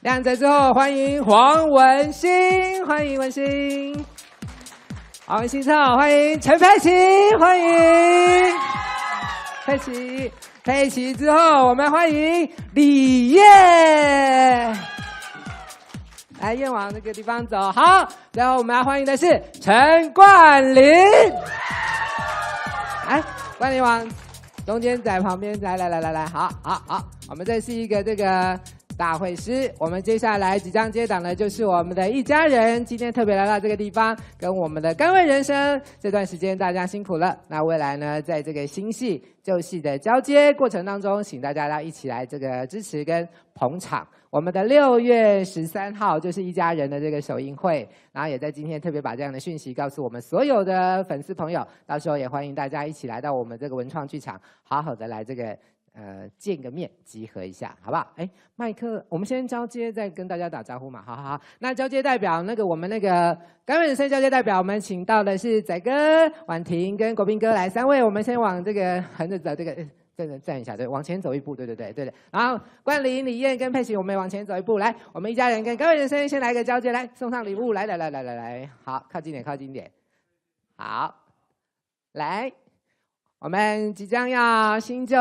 亮着之后，欢迎黄文馨，欢迎文馨。黄文馨之后，欢迎陈佩琪，欢迎佩琪。佩琪之后，我们欢迎李燕。来，燕往那个地方走。好，然后我们要欢迎的是陈冠霖。来，冠霖往中间在旁边，来，好，我们这是一个这个大会师，我们接下来即将接档的就是我们的一家人，今天特别来到这个地方，跟我们的甘味人生这段时间大家辛苦了。那未来呢，在这个新戏旧戏的交接过程当中，请大家要一起来这个支持跟捧场。我们的6月13号就是一家人的这个首映会，然后也在今天特别把这样的讯息告诉我们所有的粉丝朋友，到时候也欢迎大家一起来到我们这个文创剧场，好好的来这个见个面，集合一下，好不好？哎，麦克，我们先交接，再跟大家打招呼嘛。好。那交接代表，我们那个甘味人生交接代表，我们请到的是仔哥、婉婷跟国斌哥来3位，我们先往这个横着走，这个。站一下，对，往前走一步，对。然后冠霖、李燕跟佩琪，我们往前走一步，来，我们一家人跟甘味人生先来个交接，来送上礼物，来，好，靠近点，好，来，我们即将要新旧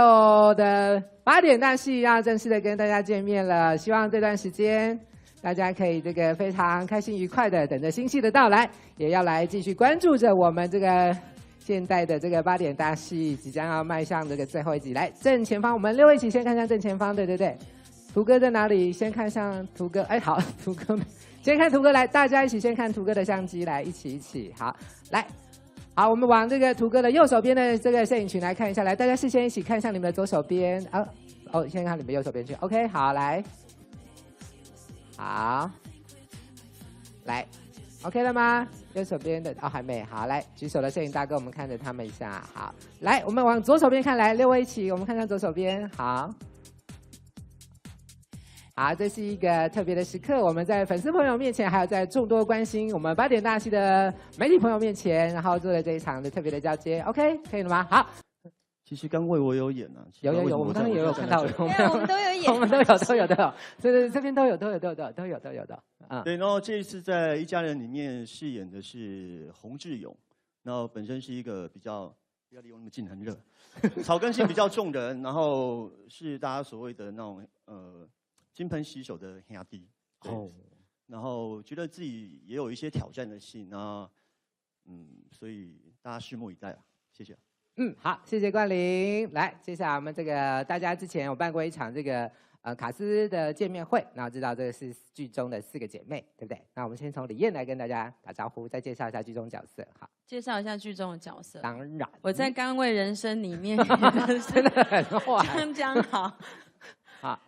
的8点大戏要正式的跟大家见面了，希望这段时间大家可以这个非常开心愉快的等着新戏的到来，也要来继续关注着我们这个。现在的这个8点大戏即将要迈向这个最后一集，来正前方，我们6位一起先看向正前方，对，图哥在哪里？先看向图哥，哎，好，图哥，先看图哥，来，大家一起先看图哥的相机，来，一起，好，来，好，我们往这个图哥的右手边的这个摄影群来看一下，来，大家视线一起看向你们的左手边，先看你们右手边去 ，OK， 好，来，好，来。OK 了吗？右手边的还没好，来举手的摄影大哥，我们看着他们一下。好，来，我们往左手边看，来6位一起，我们看向左手边。好，这是一个特别的时刻，我们在粉丝朋友面前，还有在众多关心我们8点大戏的媒体朋友面前，然后做了这一场的特别的交接。OK， 可以了吗？好。其实甘味我有演啊，有，我们刚刚也有看到，我们都有演，我们都有，对，这边都有的，对，然后这一次在一家人里面饰演的是洪志勇，然后本身是一个不要离我那么近，很热，草根性比较重的人，然后是大家所谓的那种金盆洗手的兄弟，哦，然后觉得自己也有一些挑战的性啊，所以大家拭目以待啊，谢谢。好，谢谢冠霖。来，接下来我们这个大家之前有办过一场这个卡斯的见面会，然后知道这个是剧中的4个姐妹，对不对？那我们先从李燕来跟大家打招呼，再介绍一下剧中角色。好，介绍一下剧中的角色。当然，我在甘味人生里面真的很坏。江好，好，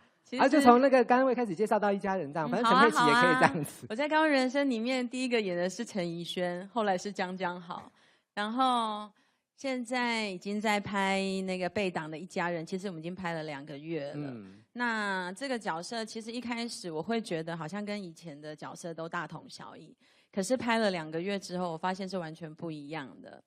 就从那个甘味开始介绍到一家人这样，反正陈佩琪也可以这样子。我在甘味人生里面第一个演的是陈怡萱，后来是江好，然后。现在已经在拍那个备档的一家人，其实我们已经拍了2个月了。那这个角色其实一开始我会觉得好像跟以前的角色都大同小异，可是拍了2个月之后，我发现是完全不一样的。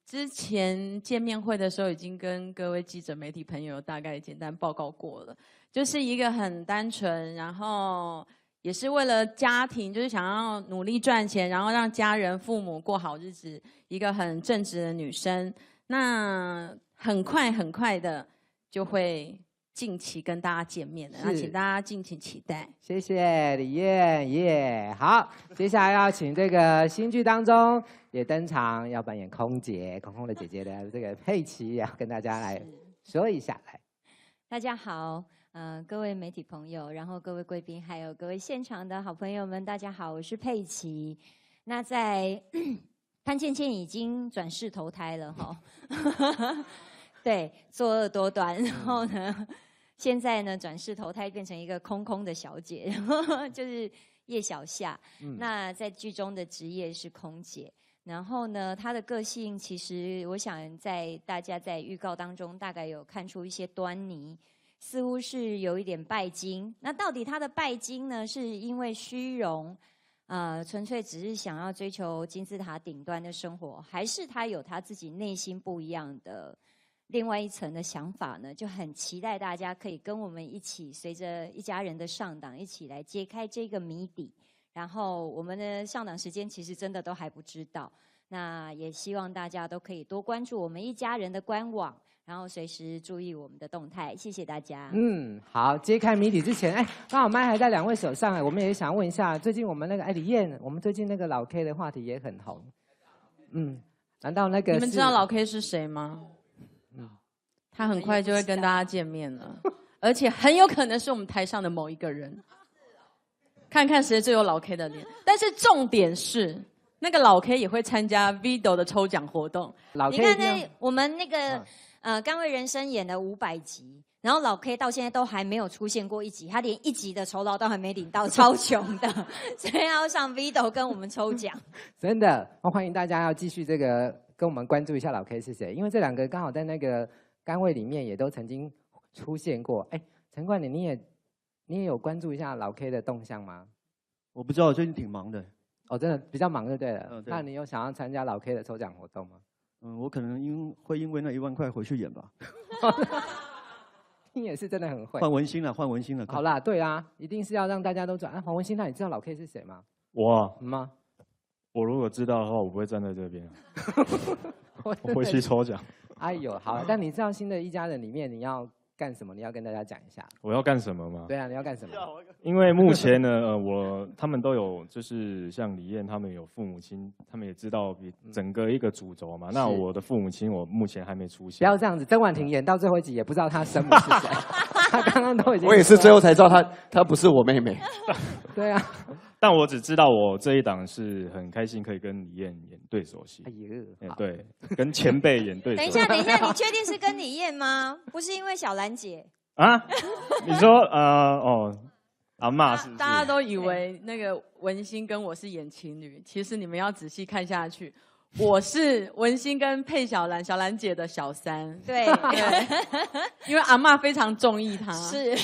之前见面会的时候已经跟各位记者媒体朋友大概简单报告过了，就是一个很单纯，然后也是为了家庭，就是想要努力赚钱，然后让家人父母过好日子，一个很正直的女生。那很快的就会近期跟大家见面了，那请大家敬请期待。谢谢李燕耶。好，接下来要请这个新剧当中也登场要扮演空的姐姐的这个佩琪，要跟大家来说一下来。大家好。各位媒体朋友，然后各位贵宾，还有各位现场的好朋友们，大家好，我是佩琪。那在潘倩倩已经转世投胎了哈，对，作恶多端，然后呢，现在呢转世投胎变成一个空的小姐，然后就是叶小夏。那在剧中的职业是空姐。然后呢，她的个性其实我想在大家在预告当中大概有看出一些端倪。似乎是有一点拜金，那到底他的拜金呢？是因为虚荣，纯粹只是想要追求金字塔顶端的生活，还是他有他自己内心不一样的另外一层的想法呢，就很期待大家可以跟我们一起，随着一家人的上档一起来揭开这个谜底。然后我们的上档时间其实真的都还不知道，那也希望大家都可以多关注我们一家人的官网，然后随时注意我们的动态。谢谢大家。好，揭开谜底之前，刚好麦还在2位手上，我们也想问一下，最近我们那个李燕，我们最近那个老 K 的话题也很红。难道那个你们知道老 K 是谁吗？他很快就会跟大家见面了，而且很有可能是我们台上的某一个人。看看谁最有老 K 的脸。但是重点是，那个老 K 也会参加 Vido 的抽奖活动。老 K 你看我们那个甘为人生演的500集，然后老 K 到现在都还没有出现过1集，他连1集的酬劳都还没领到，超穷的，所以要上 Vido 跟我们抽奖。真的，欢迎大家要继续这个跟我们关注一下老 K 是谁，因为这2个刚好在那个甘为里面也都曾经出现过。陈冠霖，你也有关注一下老 K 的动向吗？我不知道，最近挺忙的。真的比较忙就对了。对。那你有想要参加老 K 的抽奖活动吗？我可能因为那1万块回去演吧。你也是真的很会。换文心了，换文心了。好啦，对啊，一定是要让大家都转。黄文心，那你知道老 K 是谁吗？我吗？我如果知道的话，我不会站在这边。我会去抽奖。哎呦，好，但你知道新的一家人里面你要干什么？你要跟大家讲一下。我要干什么吗？对啊，你要干什么？因为目前呢，他们都有，就是像李燕他们有父母亲，他们也知道整个一个主轴嘛。那我的父母亲，我目前还没出现。不要这样子，曾婉婷演到最后一集也不知道她生母是谁，她刚刚都已经。我也是最后才知道她不是我妹妹。对啊。但我只知道我这一档是很开心可以跟李燕演对手戏。哎呦，对，跟前辈演对手戏。等一下，你确定是跟李燕吗？不是因为小兰姐啊？你说阿嬷是不是？大家都以为那个文心跟我是演情侣，其实你们要仔细看下去。我是文心跟佩小兰姐的小三，对，因为阿嬷非常中意她，是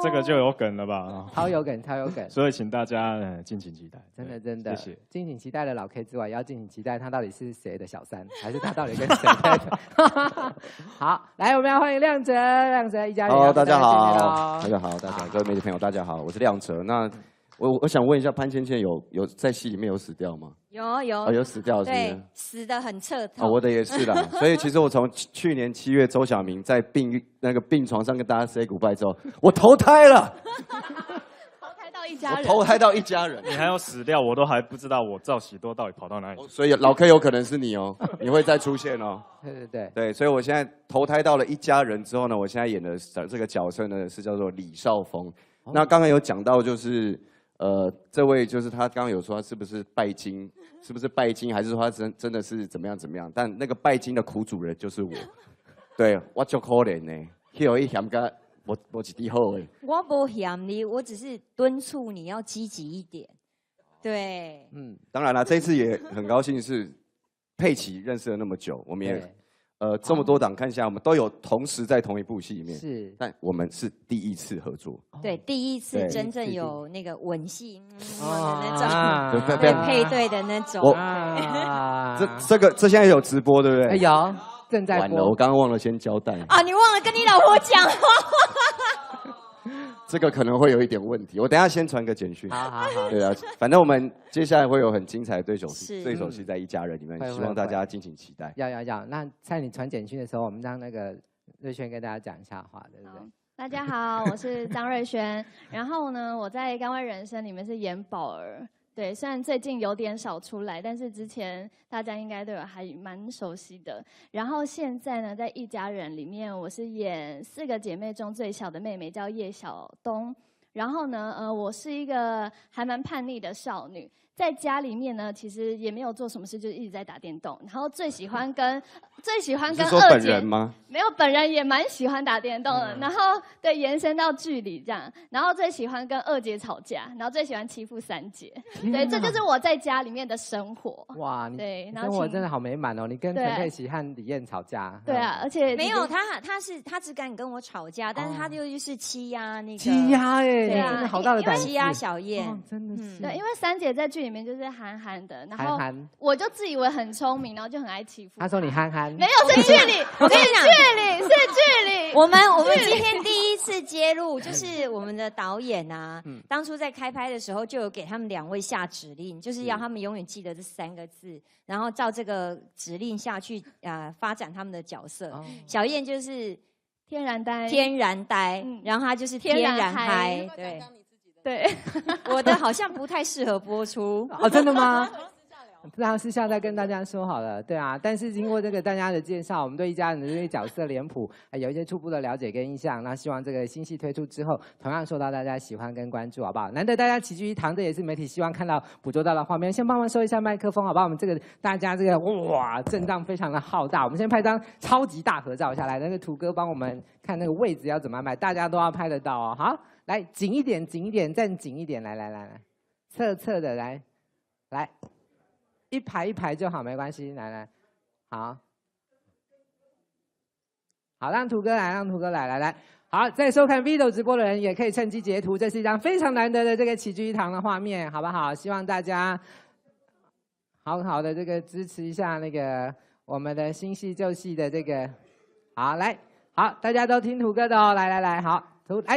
这个就有梗了吧？超有梗，超有梗。所以请大家敬请期待，真的，谢谢。敬请期待了老 K 之外，也要敬请期待他到底是谁的小三，还是他到底跟谁在？好，来，我们要欢迎亮哲一家人。Hello， 大家好，大家好，各位媒体朋友，大家好，我是亮哲。那我想问一下，潘芊芊有在戏里面有死掉吗？有死掉，是不是？对，死得很彻头。我的也是啦。所以其实我从去年7月周晓明在病床上跟大家 say goodbye 之后，我投胎了。投胎到一家人。我投胎到一家人。你还要死掉，我都还不知道我赵喜多到底跑到哪里。所以老 K 有可能是你哦，你会再出现哦。对，所以我现在投胎到了一家人之后呢，我现在演的这个角色呢是叫做李少峰。那刚刚有讲到就是。这位就是他刚刚有说他是不是拜金，还是说他真的是怎么样？但那个拜金的苦主人就是我，对我就可怜呢，有一嫌个我一滴好诶。我不嫌你，我只是敦促你要积极一点。对，当然了，这一次也很高兴是佩奇认识了那么久，我们也。这么多档看下来，我们都有同时在同一部戏里面，是，但我们是第一次合作，对，第一次真正有那个吻戏的那种，对，配对的那种。这现在有直播对不对？有，正在播。完了，我刚刚忘了先交代啊，你忘了跟你老婆讲话。这个可能会有一点问题，我等一下先传个简讯。好。对啊，反正我们接下来会有很精彩的对手戏在一家人里面，希望大家敬请期待。要。那在你传简讯的时候，我们让那个瑞轩跟大家讲一下话，对不对？大家好，我是张瑞轩。然后呢，我在《甘为人生》里面是演宝儿。对，虽然最近有点少出来，但是之前大家应该对我还蛮熟悉的。然后现在呢，在一家人里面，我是演4个姐妹中最小的妹妹，叫叶晓东。然后呢，我是一个还蛮叛逆的少女，在家里面呢，其实也没有做什么事，就一直在打电动。然后最喜欢跟二姐吗？没有，本人也蛮喜欢打电动的。然后对，延伸到剧里这样。然后最喜欢跟2姐吵架，然后最喜欢欺负3姐。对，这就是我在家里面的生活。哇，对，生活真的好美满哦！你跟陈佩琪和李燕吵架。对啊，而且没有他只敢跟我吵架，但是他就是欺压那个欺压哎，对啊，真的好大的胆子，欺压小燕，真的是。对，因为3姐在剧里妹妹就是憨憨的，然后憨憨，我就自以为很聪明，然后就很爱欺负他说你憨憨，没有是距离，我跟你讲，是距离。我们今天第一次揭露，就是我们的导演啊，当初在开拍的时候就有给他们2位下指令，就是要他们永远记得这3个字，然后照这个指令下去发展他们的角色。小燕就是天然呆，然后他就是天然嗨，对，我的好像不太适合播出哦，真的吗？让私下再跟大家说好了，对啊。但是经过这个大家的介绍，我们对一家人的这些角色脸谱有一些初步的了解跟印象。那希望这个新戏推出之后，同样受到大家喜欢跟关注，好不好？难得大家齐聚一堂，这也是媒体希望看到捕捉到的画面。先帮忙收一下麦克风，好不好？我们这个大家这个哇，阵仗非常的浩大。我们先拍张超级大合照下来，那个图哥帮我们看那个位置要怎么安排，大家都要拍得到哦。好，来紧一点，紧一点，再紧一点，来，侧的来。一排一排就好，没关系。来，好，让图哥来。好，在收看 Video 直播的人也可以趁机截图，这是一张非常难得的这个齐聚一堂的画面，好不好？希望大家好好的这个支持一下那个我们的新戏旧戏的这个，好，大家都听图哥的哦，来，好，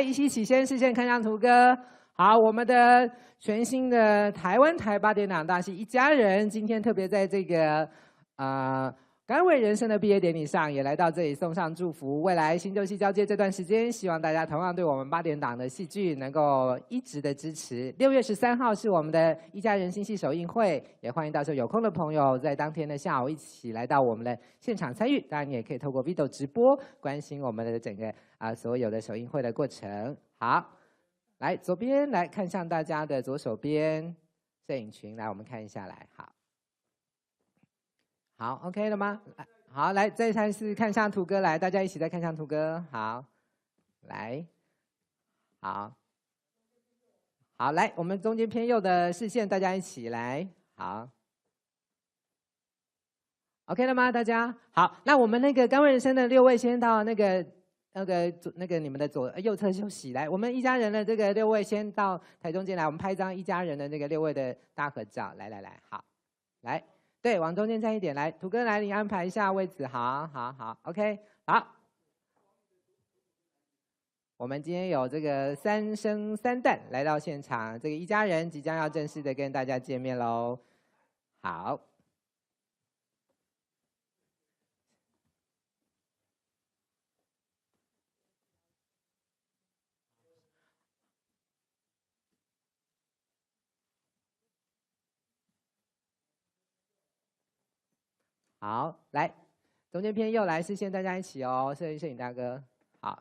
一起先视线看向图哥。好，我们的全新的台湾台8点档大戏《一家人》，今天特别在这个甘为人生的毕业典礼上，也来到这里送上祝福。未来新旧戏交接这段时间，希望大家同样对我们8点档的戏剧能够一直的支持。6月13号是我们的一家人新戏首映会，也欢迎到时候有空的朋友在当天的下午一起来到我们的现场参与。当然，你也可以透过 Video 直播关心我们的整个所有的首映会的过程。好。来，左边来看向大家的左手边摄影群，来我们看一下来，好 ，OK 了吗？好，来这一是看向图哥，来大家一起再看向图哥，好，来，好，来我们中间偏右的视线，大家一起来，好 ，OK 了吗？大家好，那我们那个甘为人生的6位先到那个你们的右侧休息，来，我们一家人的这个6位先到台中间来，我们拍一张一家人的那个6位的大合照，来，好，来，对，往中间站一点，来，图哥来，你安排一下位置，好 ，OK， 好，我们今天有这个3生3旦来到现场，这个一家人即将要正式的跟大家见面喽，好。好，来，中间偏右来，视线大家一起哦，摄影大哥，好，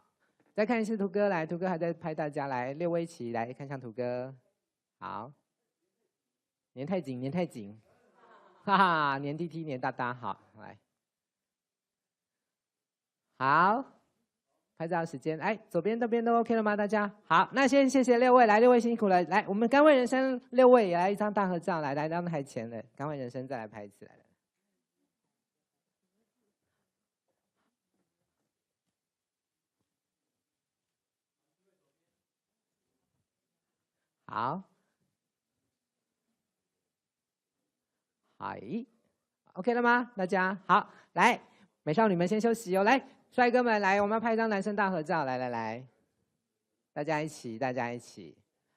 再看一次图哥，来，图哥还在拍大家，来，6位一起来看向图哥，好，粘太紧，哈哈，粘滴滴，粘哒哒，好，来，好，拍照时间，哎，左边、右边都 OK 了吗？大家好，那先谢谢6位，来，6位辛苦了，来，我们甘为人生6位也来一张大合照，来到台前的甘为人生再来拍一次来。好，嗨 ，OK 了吗？大家好，来，美少女们先休息哦。来，帅哥们来，我们要拍一张男生大合照，来，大家一起，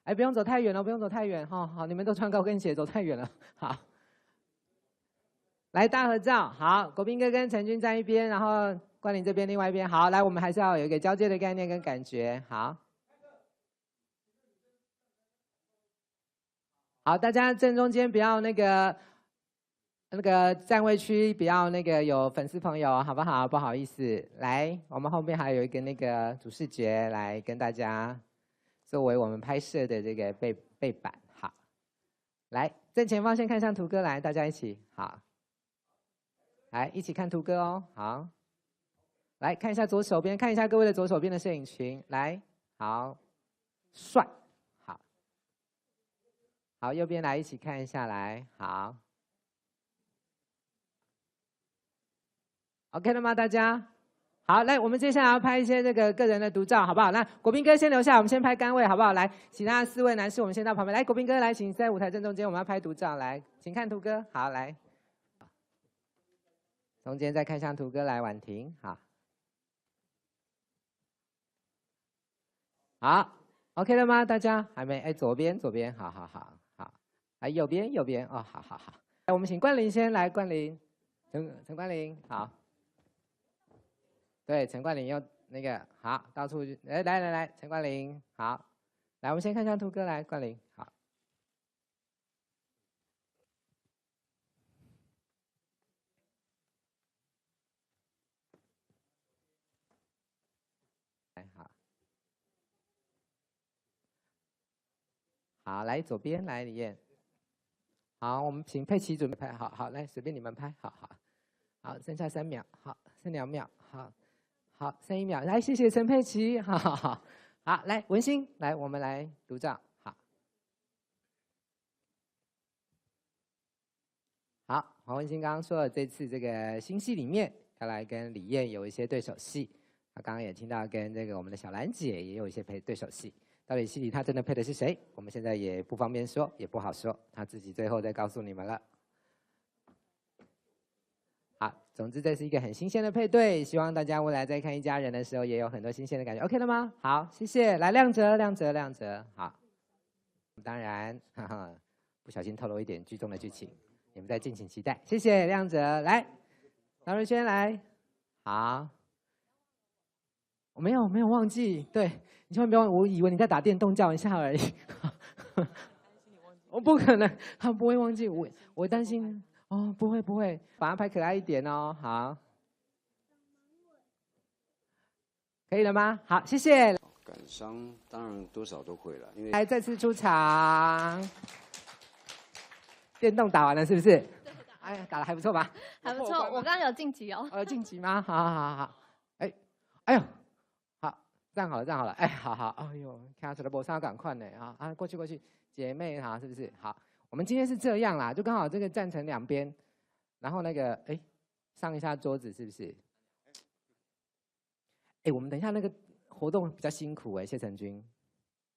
哎，不用走太远了，不用走太远哈。好，你们都穿高跟鞋，走太远了。好，来大合照，好，国斌哥跟陈军站一边，然后冠霖这边另外一边。好，来，我们还是要有一个交接的概念跟感觉，好。好，大家正中间不要那个站位区不要有粉丝朋友，好不好？不好意思，来，我们后面还有一个主视觉来跟大家作为我们拍摄的这个背板，好，来正前方先看向图哥，来大家一起，好，来一起看图哥哦，好，来看一下左手边，看一下各位的左手边的摄影群，来，好，帅。好，右边来一起看一下来，好 ，OK 了吗？大家好，来，我们接下来要拍一些这个个人的独照，好不好？那国宾哥先留下，我们先拍杆位，好不好？来，其他4位男士，我们先到旁边。来，国宾哥来，请在舞台正中间，我们要拍独照，来，请看图哥，好，来，中间再看向图哥，来，婉婷，好，好 ，OK 了吗？大家还没？哎，左边，好好好好，来右边，哦，好好好，来，我们请冠霖先来，冠霖，陈冠霖，好。对，陈冠霖又那个好，到处来，陈冠霖好，来，我们先看一下图哥，来，冠霖好，来好，好，来左边来李艳，好，我们请佩奇准备拍，好，来随便你们拍，好，剩下3秒，好，剩2秒，好，剩1秒，来，谢谢陈佩琪，好，来文心，来，我们来独照，好，黄文心刚刚说了，这次这个新戏里面要来跟李艳有一些对手戏，他刚刚也听到跟这个我们的小兰姐也有一些配对手戏，到底戏里他真的配的是谁？我们现在也不方便说，也不好说，他自己最后再告诉你们了。好，总之这是一个很新鲜的配对，希望大家未来在看《一家人》的时候也有很多新鲜的感觉。OK 了吗？好，谢谢。来，亮哲，好。当然，不小心透露一点剧中的剧情，你们再敬请期待。谢谢亮哲。来，张瑞轩来。好，我没有忘记，对你千万不要，我以为你在打电动叫一下而已。我不可能，他不会忘记我担心。哦，不会，把它拍可爱一点哦。好，可以了吗？好，谢谢。感伤当然多少都会了，因为来再次出场。电动打完了是不是？哎，打得还不错吧？还不错，我刚刚有晋级哦。晋级吗？好。哎呦，好，站好了。哎，好，哎呦，看出来不上赶快呢啊！过去，姐妹哈，是不是？好。我们今天是这样啦，就刚好这个站成2边，然后那个上一下桌子是不是？我们等一下那个活动比较辛苦谢成军。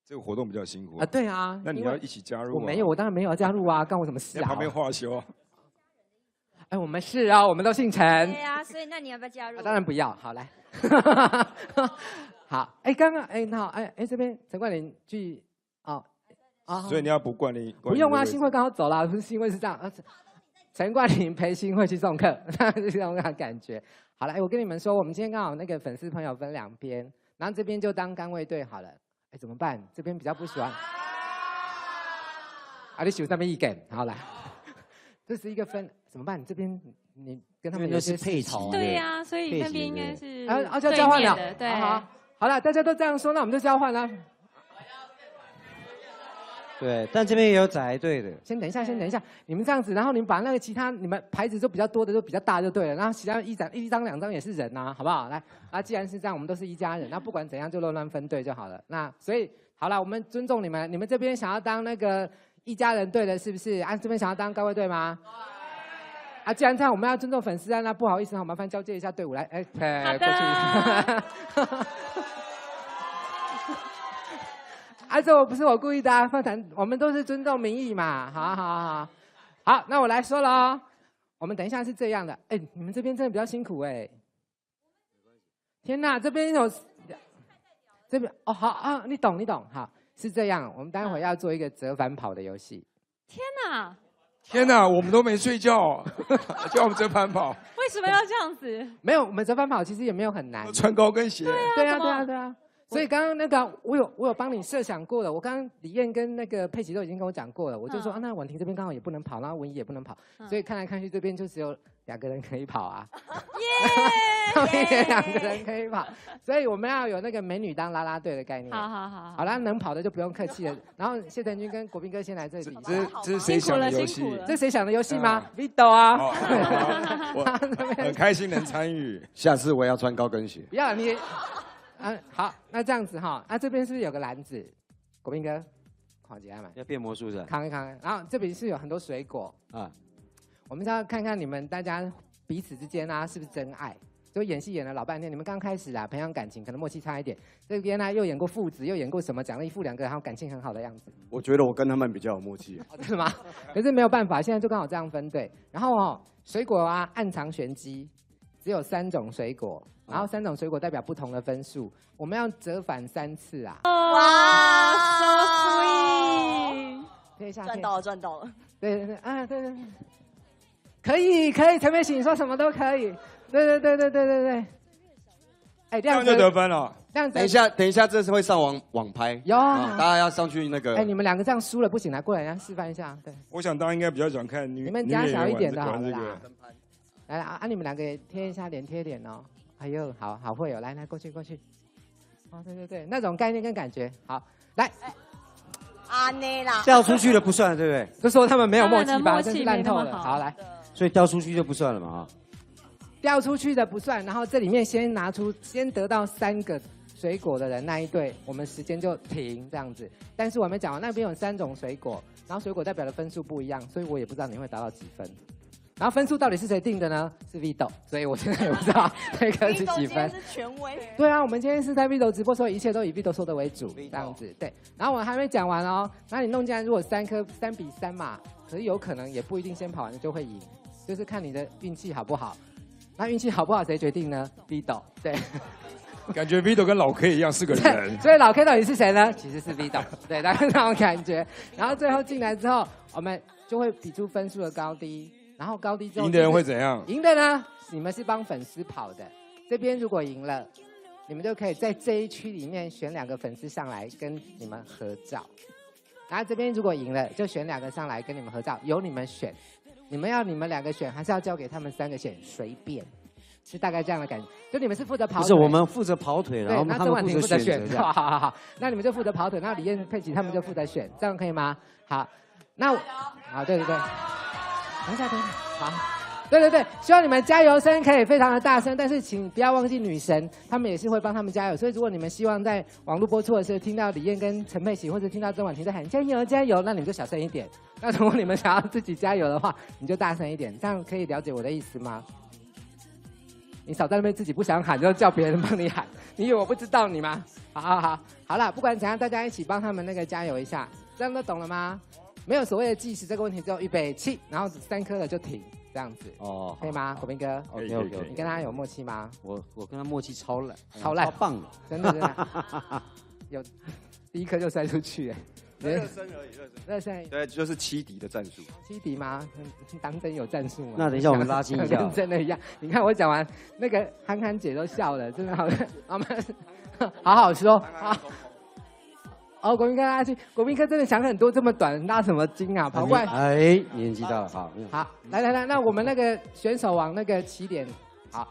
这个活动比较辛苦啊，对啊。那你要一起加入？我没有，我当然没有要加入啊，干我什么事啊？在旁边画休。我们是啊，我们都姓陈。对啊，所以那你要不要加入？当然不要，好来。好，刚刚那好，这边陈冠霖去所以你要补冠霖？不用啊，新会刚好走了，不是新会是这样，陈冠霖陪新会去送客，是这种感觉。好了，我跟你们说，我们今天刚好那个粉丝朋友分2边，然后这边就当杆位队好了。怎么办？这边比较不喜欢。你喜欢上面意见，好来，这是一个分，怎么办？你这边你跟他们有些配仇。对呀，所以那边应该是就交换了。对，好了，大家都这样说，那我们就交换了。对，但这边也有宅队的。先等一下，你们这样子，然后你们把那个其他你们牌子都比较多的都比较大就对了，然后其他一张2张也是人啊，好不好？来，既然是这样，我们都是一家人，那不管怎样就乱分队就好了。那所以好了，我们尊重你们，你们这边想要当那个一家人队的，是不是？这边想要当高位队吗？既然这样，我们要尊重粉丝那不好意思，麻烦交接一下队伍来，过去。这不是我故意的我们都是尊重民意嘛。好，那我来说了哦。我们等一下是这样的，你们这边真的比较辛苦天哪，这边有，这边好啊，你懂，好，是这样，我们待会要做一个折返跑的游戏。天哪，我们都没睡觉，叫我们折返跑。为什么要这样子？没有，我们折返跑其实也没有很难。穿高跟鞋。对啊。所以刚刚那个我有帮你设想过了，我刚刚李艳跟那个佩奇都已经跟我讲过了，我就说那婉婷这边刚好也不能跑，然后文怡也不能跑，所以看来看去这边就只有2个人可以跑啊。上面也2个人可以跑，所以我们要有那个美女当啦啦队的概念。好啦，能跑的就不用客气了。然后谢成军跟国宾哥先来这里。这是谁想的游戏？这谁想的游戏吗 ？Vito 啊。我很开心能参与，下次我要穿高跟鞋。不要你。好，那这样子这边是不是有个篮子？国宾哥，扛起来嘛。要变魔术是吧？扛一扛，然后这边是有很多水果啊。我们是要看看你们大家彼此之间是不是真爱，就演戏演了老半天，你们刚开始啊培养感情，可能默契差一点。这边呢又演过父子，又演过什么，讲了一副两个然后感情很好的样子。我觉得我跟他们比较有默契。哦，真的吗？可是没有办法，现在就刚好这样分对。然后哦，水果啊暗藏玄机，只有3种水果，然后3种水果代表不同的分数，我们要折返3次啊。哇 ，so sweet，贴一下，赚到了，赚到了。对对对，啊对对对，可以，陈美喜，你说什么都可以。对。哎，这样就得分了。等一下，这是会上网拍。有啊，大家要上去那个。哎，你们2个这样输了不行，来过来，示范一下。对。我想大家应该比较喜欢看你们加小一点的好了啦。个来啊，你们2个也贴一下脸，贴脸哦。哎呦，好会哦，来过去。哦，对，那种概念跟感觉，好，来。啊内啦。掉出去的不算，对不对？就说他们没有默契吧，真是烂透了。好，来。所以掉出去就不算了嘛啊。掉出去的不算，然后这里面先得到3个水果的人那一队，我们时间就停这样子。但是我还没讲完，那边有3种水果，然后水果代表的分数不一样，所以我也不知道你会达到几分。然后分数到底是谁定的呢？是 Vito， 所以我现在也不知道那个是几分。是权威。对啊，我们今天是在 Vito 直播，所以一切都以 Vito 说的为主，这样子对。然后我还没讲完哦，那你弄进来如果3比3嘛，可是有可能也不一定先跑完就会赢，就是看你的运气好不好。那运气好不好谁决定呢 ？Vito， 对。感觉 Vito 跟老 K 一样是个人。所以老 K 到底是谁呢？其实是 Vito， 对，大概那种感觉。然后最后进来之后，我们就会比出分数的高低，然后高低之后赢的人会怎样？赢的呢？你们是帮粉丝跑的，这边如果赢了，你们就可以在这一区里面选2个粉丝上来跟你们合照。然后这边如果赢了，就选2个上来跟你们合照，由你们选。你们2个选，还是要交给他们3个选？随便，是大概这样的感觉。就你们是负责跑腿，不是我们负责跑腿，然后他们负责选。好，那你们就负责跑腿，那李燕、佩奇他们就负责选，这样可以吗？好，那好，对，等一下，好，对，希望你们加油声可以非常的大声，但是请不要忘记女神，他们也是会帮他们加油。所以如果你们希望在网络播出的时候听到李燕跟陈佩琪，或者听到曾婉婷在喊加油，那你们就小声一点。那如果你们想要自己加油的话，你就大声一点，这样可以了解我的意思吗？你少在那边自己不想喊，就叫别人帮你喊，你以为我不知道你吗？好了，不管怎样，大家一起帮他们那个加油一下，这样都懂了吗？没有所谓的计时这个问题，只有预备起，然后3颗了就停，这样子哦，可以吗？国斌哥，有，你跟他有默契吗？我跟他默契超烂，超棒的，真的，有第1颗就塞出去，热身而已，热身。对，就是7敌的战术。7敌吗？当真有战术吗？那等一下我们拉近一下，跟真的一样。你看我讲完，那个憨姐都笑了，真的好。我们好好说。哦，国民哥拉去，国民哥真的想很多，这么短拉什么筋啊？跑过来。哎，年纪大了，好。好，来，那我们那个选手往那个起点，好，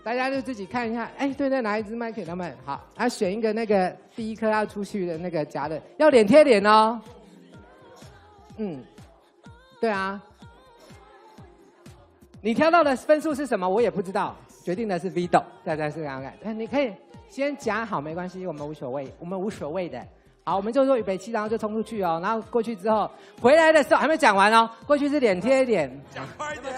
大家就自己看一下。哎，对，拿一支麦给他们。好，他选一个那个第1颗要出去的那个夹的，要脸贴脸哦。对啊。你挑到的分数是什么？我也不知道，决定的是 Vito。大家是看看，你可以。先夹好没关系，我们无所谓的。好，我们就说预备起，然后就冲出去哦。然后过去之后，回来的时候还没讲完哦。过去是脸贴脸，讲快一点。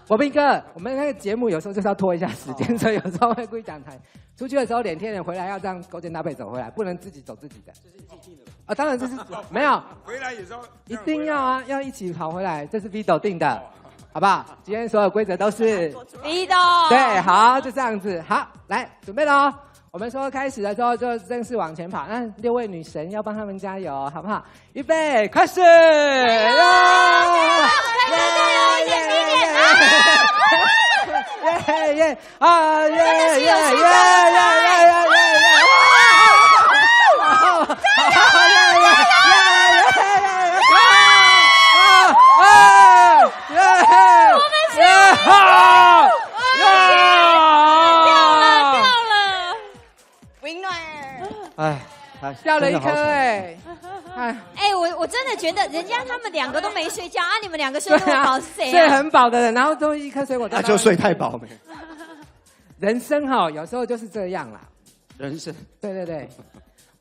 国斌哥，我们那个节目有时候就是要拖一下时间，所以有时候会故意讲台。出去的时候脸贴脸，回来要这样勾肩搭背走回来，不能自己走自己的。这是既定的啊，当然这是没有。回来也是要一定要啊，要一起跑回来，这是 Vito 定的。好不好？今天所有规则都是 Vito。对，好，就这样子。好，来准备喽。我们说开始的时候就正式往前跑，那6位女神要帮他们加油，好不好？预备，开始！加油！耶！啊耶！掉了1颗我真的觉得人家他们2个都没睡觉啊，你们2个睡那么饱是谁？睡很饱的人，然后终于1颗水果，那就睡太饱没。人生哈，有时候就是这样啦。人生，对。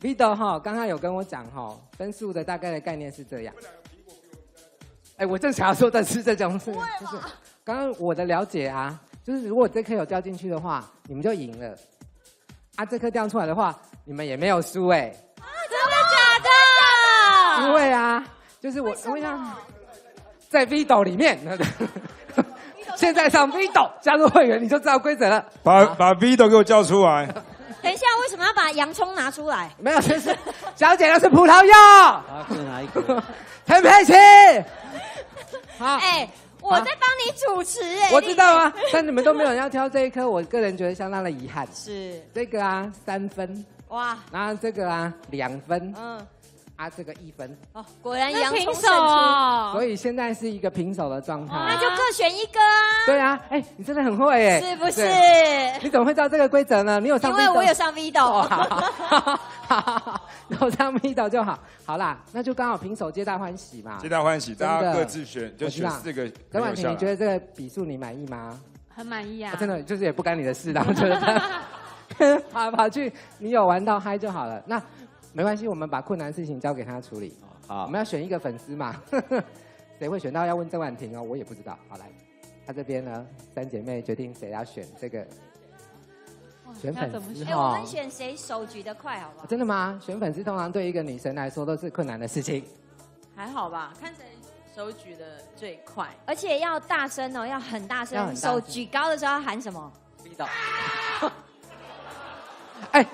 Vito 哈，刚刚有跟我讲哈，分数的大概的概念是这样。我正想要说的是这种事，就是刚刚我的了解啊，就是如果这颗有掉进去的话，你们就赢了。啊，这颗掉出来的话，你们也没有输哎。真的假的？因为啊，就是我想在 V 斗里面，现在上 V 斗加入会员，你就知道规则了。把 V 斗给我叫出来。等一下，为什么要把洋葱拿出来？没有，这是小姐，那是葡萄柚。啊，各拿一个。陈佩琪。好。我在帮你主持我知道啊，但你们都没有人要挑这一颗，我个人觉得相当的遗憾。是这个啊3分，哇，然后这个啊2分，这个1分。哦，果然洋葱胜出哦。所以现在是一个平手的状态。那就各选一个啊。对啊，你真的很会哎，是不是？你怎么会知道这个规则呢？你有上 V 斗？因为我有上 V 斗。有上 V 斗就好。好啦，那就刚好平手，皆大欢喜嘛。皆大欢喜，大家各自选，就选4个。曾婉婷，你觉得这个比数你满意吗？很满意啊。真的就是也不干你的事，然后觉得跑去，你有玩到嗨就好了。那没关系，我们把困难事情交给他处理。好，我们要选一个粉丝嘛，谁会选到要问曾婉婷哦？我也不知道。好来，他这边呢，3姐妹决定谁要选这个。选粉丝我们选谁手举得快，好不好？真的吗？选粉丝通常对一个女生来说都是困难的事情。还好吧，看谁手举的最快，而且要大声哦，要很大声。手举高的时候要喊什么？逼到。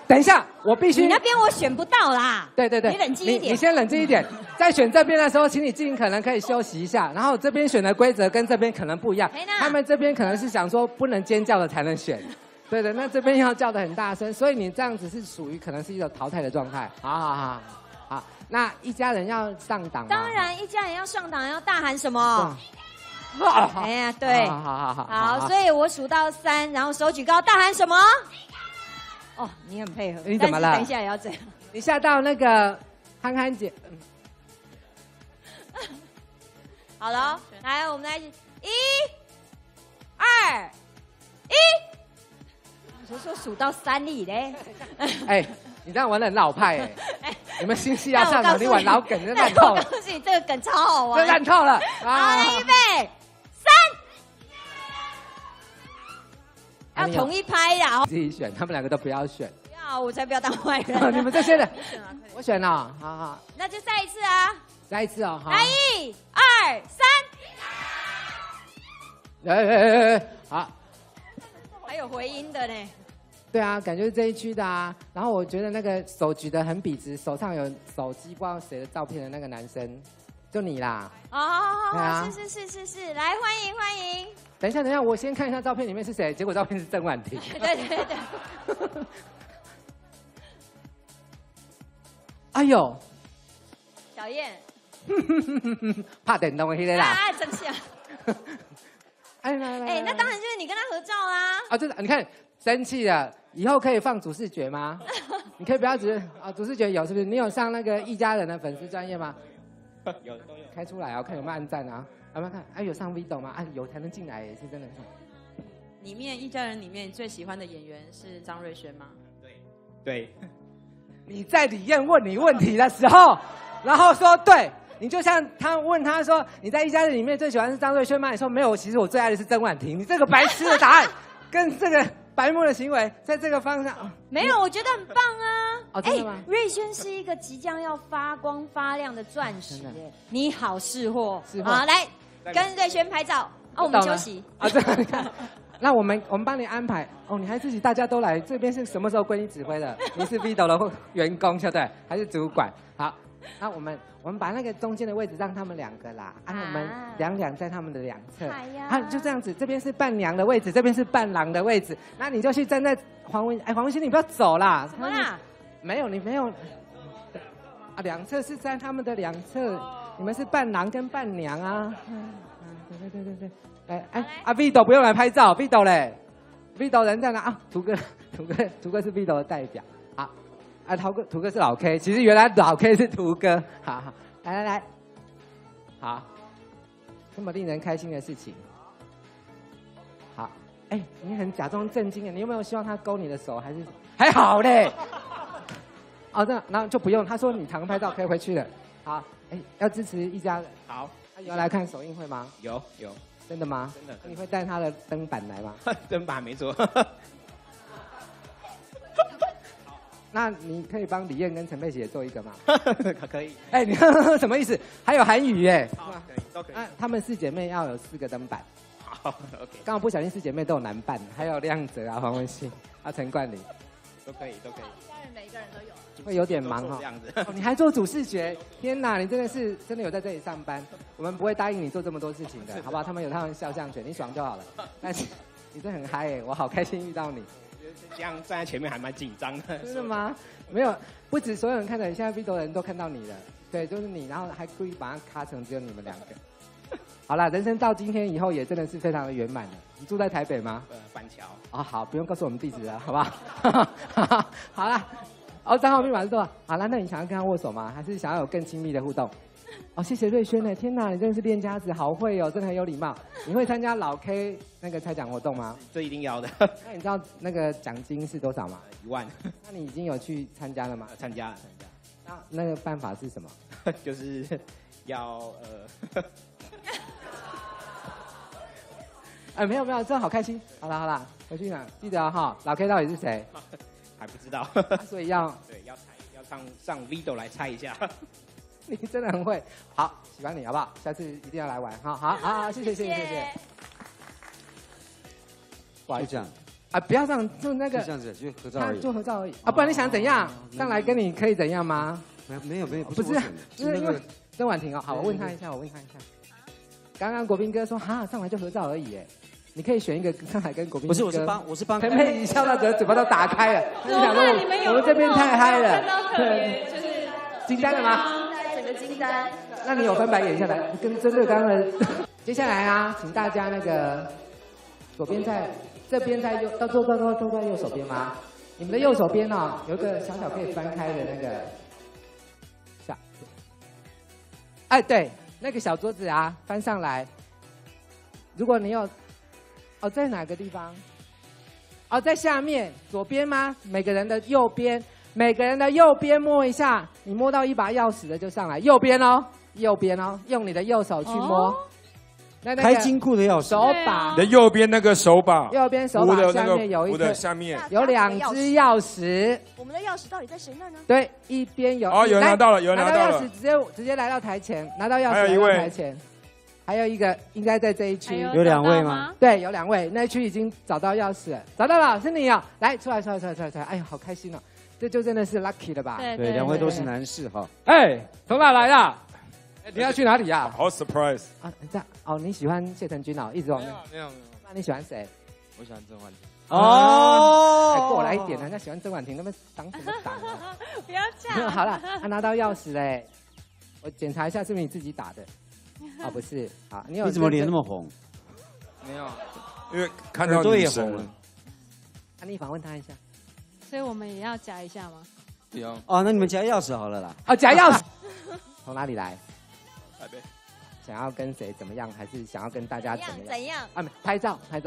等一下，我必须。你那边我选不到啦。对，你冷静一点。你先冷静一点。在选这边的时候，请你尽可能可以休息一下。然后这边选的规则跟这边可能不一样，他们这边可能是想说不能尖叫的才能选。对的，那这边要叫的很大声，所以你这样子是属于可能是一种淘汰的状态。好，那一家人要上档吗？当然，一家人要上档，要大喊什么？对，好，所以我数到3，然后手举高，大喊什么？哦，你很配合。你怎么了？等一下也要这样。你吓到那个憨憨姐。好了，来，我们来1、2、1。我说数到3里嘞。你这样玩的很老派你们新戏要上的，你玩老梗就烂透了。我告诉你，这个梗超好玩。烂透了。好，来预备3。要同一拍呀！自己选，他们2个都不要选。不要，我才不要当坏人。你们这些人，我选了，好。那就再一次啊！再一次哦，好。来1、2、3。好。还有回音的呢。对啊，感觉是这一区的啊。然后我觉得那个手举得很笔直，手上有手机，不知道谁的照片的那个男生，就你啦。好，是，来欢迎。等一下，我先看一下照片里面是谁，结果照片是曾婉婷。对。哎呦，小燕，怕电动的那个啦。生气啊！来，那当然就是你跟他合照啦。真的，你看生气了，以后可以放主视觉吗？你可以不要只主视觉有是不是？你有上那个一家人的粉丝专页吗？有，都有。开出来看有没有按赞啊？有没有看？有上 V 斗吗？有才能进来，也是真的。里面一家人里面最喜欢的演员是张瑞轩吗？对。你在里面问你问题的时候，然后说对，你就像他问他说你在一家人里面最喜欢是张瑞轩吗？你说没有，其实我最爱的是曾婉婷。你这个白痴的答案，跟这个白目的行为，在这个方向没有，我觉得很棒啊。真的吗？瑞轩是一个即将要发光发亮的钻石，你好识货。好，来跟瑞轩拍照。我们休息。这样。那我们帮你安排你还自己大家都来，这边是什么时候归你指挥的？你是 V 斗的员工，对不对？还是主管？好，那我们把那个中间的位置让他们2个啦，我们两在他们的2侧。就这样子，这边是伴娘的位置，这边是伴郎的位置。那你就去站在黄文馨，你不要走啦。什么啦？没有，你没有。2侧是在他们的2侧，你们是伴郎跟伴娘啊。对。V 斗不用来拍照 ，V 斗嘞 ，V 斗人在哪啊？图哥是 V 斗的代表。好，图哥是老 K， 其实原来老 K 是图哥。好，来，好，这么令人开心的事情。好，你很假装震惊，你有没有希望他勾你的手？还好嘞。那就不用。他说你常拍照可以回去了。好，要支持一家人。好，有来看首映会吗？有。真的吗？真的。你会带他的灯板来吗？灯板没错。那你可以帮李燕跟陈佩琪也做一个吗？可以。哎，你什么意思？还有韩语耶。可以，都可以。她们4姐妹要有4个灯板。好 ，OK。刚好不小心4姐妹都有男伴，还有亮哲啊、黄文信啊、陈冠霖。都可以。家人每一个人都有。会有点忙这样子。你还做主视觉，天哪！你真的有在这里上班。我们不会答应你做这么多事情的，好不好？他们有他们肖像权，你爽就好了。但是你真的很嗨耶，我好开心遇到你。这样站在前面还蛮紧张的。真的吗？没有，不止所有人看到你，现在 V 的人都看到你了。对，就是你，然后还故意把它卡成只有你们2个。好啦，人生到今天以后也真的是非常的圆满了。你住在台北吗？板桥。哦，好，不用告诉我们地址了，好不好？好啦。账号密码是多少？好了，那你想要跟他握手吗？还是想要有更亲密的互动？谢谢瑞轩呢，天哪，你真的是练家子，好会哦，真的很有礼貌。你会参加老 K 那个猜奖活动吗？这一定要的。那你知道那个奖金是多少吗？1万。那你已经有去参加了吗？参加。那个办法是什么？就是要没有，真的好开心。好啦，回去呢，记得哈，老 K 到底是谁？还不知道。所以要上 Vido 来猜一下。你真的很会，好，喜欢你好不好？下次一定要来玩，好，谢谢。不好意思，这样不要上，就那个就这样子，就合照而已，就合照而已啊，不然你想怎样？上来跟你可以怎样吗？没有，不是，就是因为曾婉婷哦，好，我问他一下，刚刚国斌哥说上来就合照而已，哎，你可以选一个上来跟国斌哥。不是，我是帮。陈佩仪笑到嘴巴都打开了，怎么办？你们有我们这边太嗨了，看到特别就是惊呆了吗？整个惊呆。那你有翻白眼下来，跟针对刚刚的。接下来啊，请大家那个左边在这边在右，都在右手边吗？你们的右手边哦，有一个小小可以翻开的那个对，那个小桌子啊，翻上来。如果你有，在哪个地方？在下面左边吗？每个人的右边摸一下，你摸到一把钥匙的就上来，右边哦，用你的右手去摸。开金库的钥匙，手把。你的右边那个手把，右边手把下面有一个，下面有2只钥匙。我们的钥匙到底在谁那呢？对，一边有。有人拿到了，有人拿到了。钥匙直接来到台前，拿到钥匙来到台前。还有一个应该在这一区。有2位吗？对，有2位，那一区已经找到钥匙了，找到了，是你哦。来，出来！哎呦，好开心哦，这就真的是 lucky 了吧？对，2位都是男士哈。从哪来的？你要去哪里呀？好 surprise 这样你喜欢谢承君哦，一直往没有。那你喜欢谁？我喜欢曾婉婷。过来一点，人家喜欢曾婉婷，那么挡什么挡啊？不要这样。好了，拿到钥匙嘞，我检查一下是不是你自己打的？不是。好，你怎么脸那么红？没有，因为看到女神了。你访问他一下。所以我们也要夹一下吗？不用。那你们夹钥匙好了啦。夹钥匙。从哪里来？台北。想要跟谁怎么样，还是想要跟大家怎样？拍照。好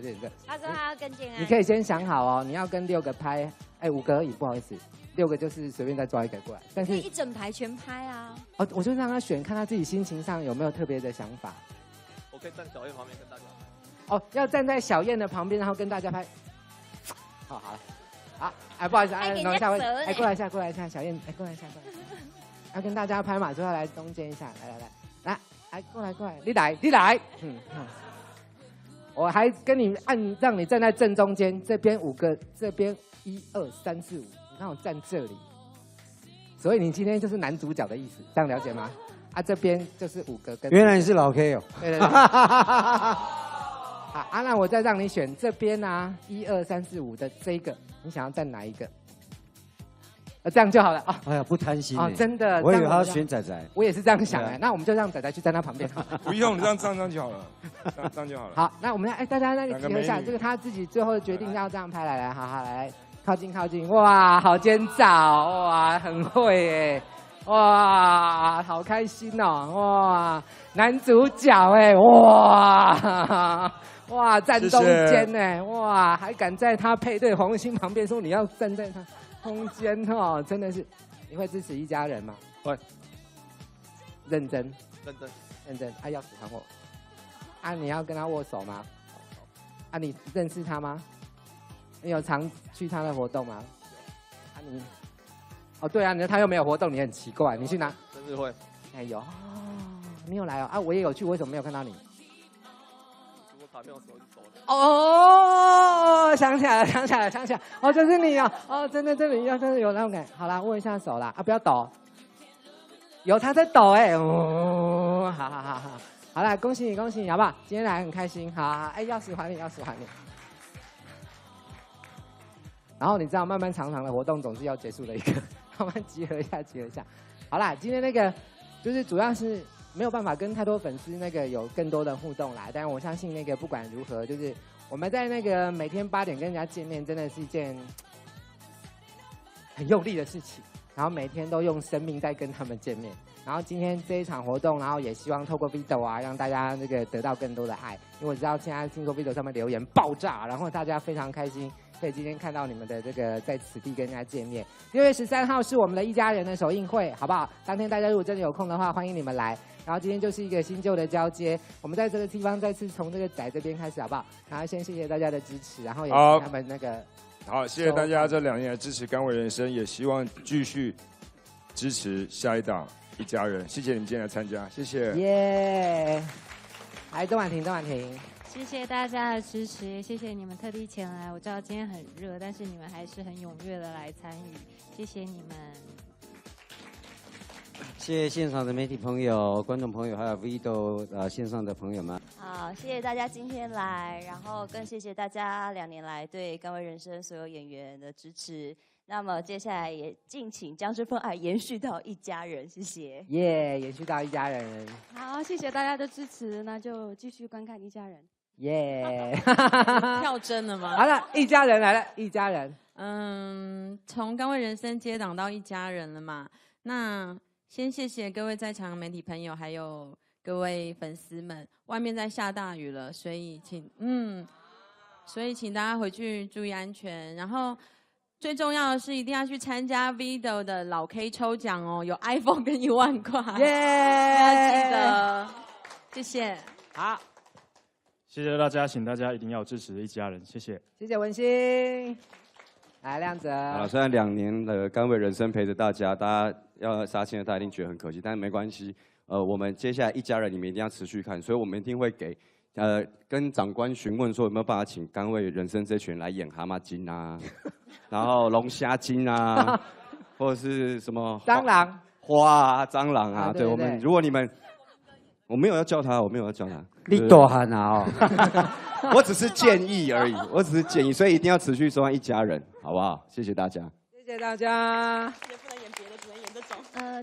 点这。他说他要跟建安。你可以先想好哦，你要跟6个拍，5个而已，不好意思，6个就是随便再抓一个过来。但是一整排全拍啊。我就让他选，看他自己心情上有没有特别的想法。我可以站小燕旁边跟大家。要站在小燕的旁边，然后跟大家拍。好了，好，不好意思，等一下，过来一下，小燕，过来一下，要跟大家拍嘛，就要来中间一下，来，过来，你来，我还跟你让你站在正中间，这边5个，这边1、2、3、4、5，你让我站这里，所以你今天就是男主角的意思，这样了解吗？这边就是5个跟。原来你是老 K 哦。对。好，那我再让你选这边啊，1、2、3、4、5的这个，你想要站哪一个？这样就好了啊！哎呀，不贪心真的，我以为他要选仔仔。我也是这样想那我们就让仔仔去站他旁边。不用，你这样就好了，这样就好了。好，那我们大家那个集合一下，这个他自己最后决定要这样拍，来，好，来，靠近，哇，好奸诈，哇，很会耶，哇，好开心哦，哇，男主角哎，哇，站中间呢，哇，还敢在他配对黄文兴旁边说你要站在他中间哦，真的是，你会支持一家人吗？会，认真，钥匙还我。啊，你要跟他握手吗？啊，你认识他吗？你有常去他的活动吗？啊，你，哦，对啊，他又没有活动，你很奇怪，你去哪？生日会。哎有哦，你有来哦？啊，我也有去，为什么没有看到你？如果卡片我手就走了。哦，想起来了，哦，就是你哦，哦，真的有那种感觉。好啦，握一下手啦，啊，不要抖。有他在抖哎，哦，好啦，恭喜你，好不好？今天来很开心，好，哎，钥匙还你。然后你知道，漫漫长长的活动总是要结束的一个，慢慢集合一下。好啦，今天那个就是主要是没有办法跟太多粉丝那个有更多的互动啦，但是我相信那个不管如何，就是我们在那个每天8点跟人家见面，真的是一件很用力的事情。然后每天都用生命在跟他们见面。然后今天这一场活动，然后也希望透过 Video 啊，让大家那个得到更多的爱。因为我知道现在听说 Video 上面留言爆炸，然后大家非常开心，可以今天看到你们的这个在此地跟人家见面。6月13号是我们的一家人的首映会，好不好？当天大家如果真的有空的话，欢迎你们来。然后今天就是一个新旧的交接，我们在这个地方再次从这个仔这边开始，好不好？然后先谢谢大家的支持，然后也请他们那个。好，谢谢大家这2年的支持，甘为人生，也希望继续支持下一档一家人。谢谢你们今天来参加，谢谢。耶！来，邓婉婷。谢谢大家的支持，谢谢你们特地前来。我知道今天很热，但是你们还是很踊跃的来参与，谢谢你们。谢谢现场的媒体朋友、观众朋友，还有 Video 线上的朋友们。好，谢谢大家今天来，然后更谢谢大家2年来对甘为人生所有演员的支持。那么接下来也敬请将这份爱延续到一家人，谢谢。耶，延续到一家人。好，谢谢大家的支持，那就继续观看一家人。耶！跳针了吗？好了，一家人来了，一家人。从甘为人生接档到一家人了嘛，那。先谢谢各位在场的媒体朋友，还有各位粉丝们。外面在下大雨了，所以请大家回去注意安全。然后最重要的是，一定要去参加 Video 的老 K 抽奖哦，有 iPhone 跟1万块。耶！要记得，谢谢。好，谢谢大家，请大家一定要支持一家人，谢谢。谢谢文心。来，亮哲。好，虽然2年的甘为人生陪着大家，大家要杀青的，大家一定觉得很可惜，但是没关系。我们接下来一家人，你们一定要持续看，所以我们一定会给跟长官询问说有没有办法请甘为人生这群人来演蛤蟆精啊，然后龙虾精啊，或者是什么蟑螂、花啊、蟑螂啊。对，我们如果你们，我没有要叫他，你多喊啊哦。我只是建议而已，所以一定要持续收看一家人，好不好？谢谢大家。谢谢大家。不能演别的，只能演这种。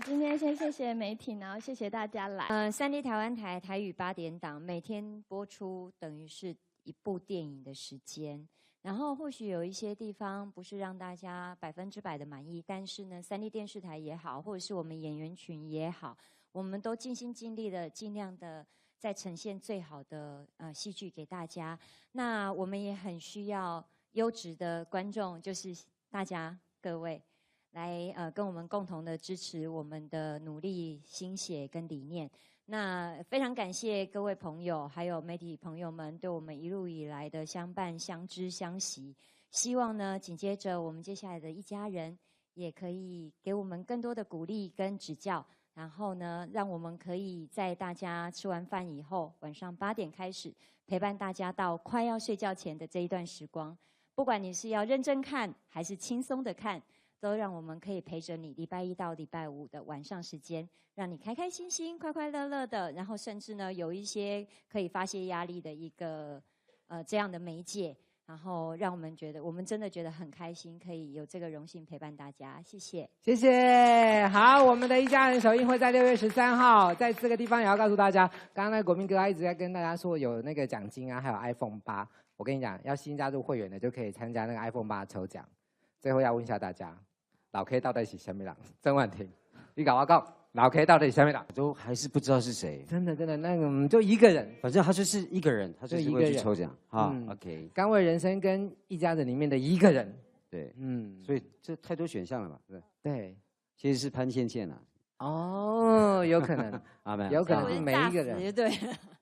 今天先谢谢媒体，然后谢谢大家来。3D 台湾台台语8点档每天播出，等于是一部电影的时间。然后或许有一些地方不是让大家100%的满意，但是呢，3D 电视台也好，或者是我们演员群也好，我们都尽心尽力的，尽量的。再呈现最好的戏剧给大家，那我们也很需要优质的观众，就是大家各位来跟我们共同的支持我们的努力、心血跟理念。那非常感谢各位朋友还有媒体朋友们对我们一路以来的相伴、相知、相惜。希望呢，紧接着我们接下来的一家人也可以给我们更多的鼓励跟指教。然后呢，让我们可以在大家吃完饭以后，晚上8点开始陪伴大家到快要睡觉前的这一段时光。不管你是要认真看还是轻松的看，都让我们可以陪着你礼拜1到礼拜5的晚上时间，让你开开心心、快快乐乐的。然后甚至呢，有一些可以发泄压力的一个这样的媒介。然后让我们真的觉得很开心，可以有这个荣幸陪伴大家，谢谢，谢谢。好，我们的一家人首映会在6月13号，在这个地方也要告诉大家，刚刚那个国民哥一直在跟大家说有那个奖金啊，还有 iPhone 8。我跟你讲，要新加入会员的就可以参加那个 iPhone 8抽奖。最后要问一下大家，老 K 到底是什么人？曾婉婷，你搞我讲。老 K 到底是什么人？都还是不知道是谁。真的，那个就一个人，反正他就是一个人，他就是会去抽奖啊。OK， 甘为人生跟一家人里面的一个人。对，所以这太多选项了嘛，对。对，其实是潘倩倩啊。哦，有可能啊，没有，有可能是每一个人。对。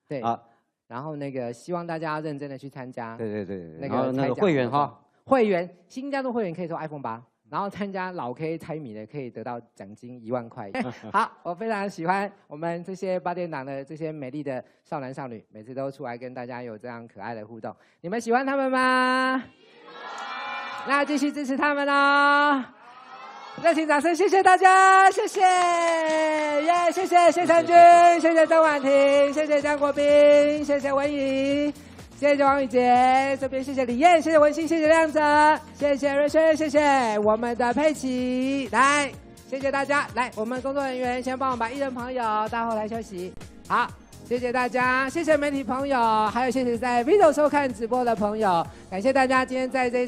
对啊，然后那个希望大家要认真的去参加。对对对，那然后那个个会会员哈，会员新加入会员可以抽 iPhone 8，然后参加老 K 猜谜的可以得到奖金1万块。好，我非常喜欢我们这些八点档的这些美丽的少男少女，每次都出来跟大家有这样可爱的互动。你们喜欢他们吗？那继续支持他们哦！热情掌声，谢谢大家，谢谢，耶，谢谢谢成军，谢谢张婉婷，谢谢江国斌，谢谢文怡，谢谢王宇杰，这边谢谢李燕，谢谢文心，谢谢亮哲，谢谢瑞轩，谢谢我们的佩奇，来，谢谢大家，来，我们工作人员先帮我把艺人朋友到后台休息，好。谢谢大家，谢谢媒体朋友，还有谢谢在 Video 收看直播的朋友，感谢大家今天在这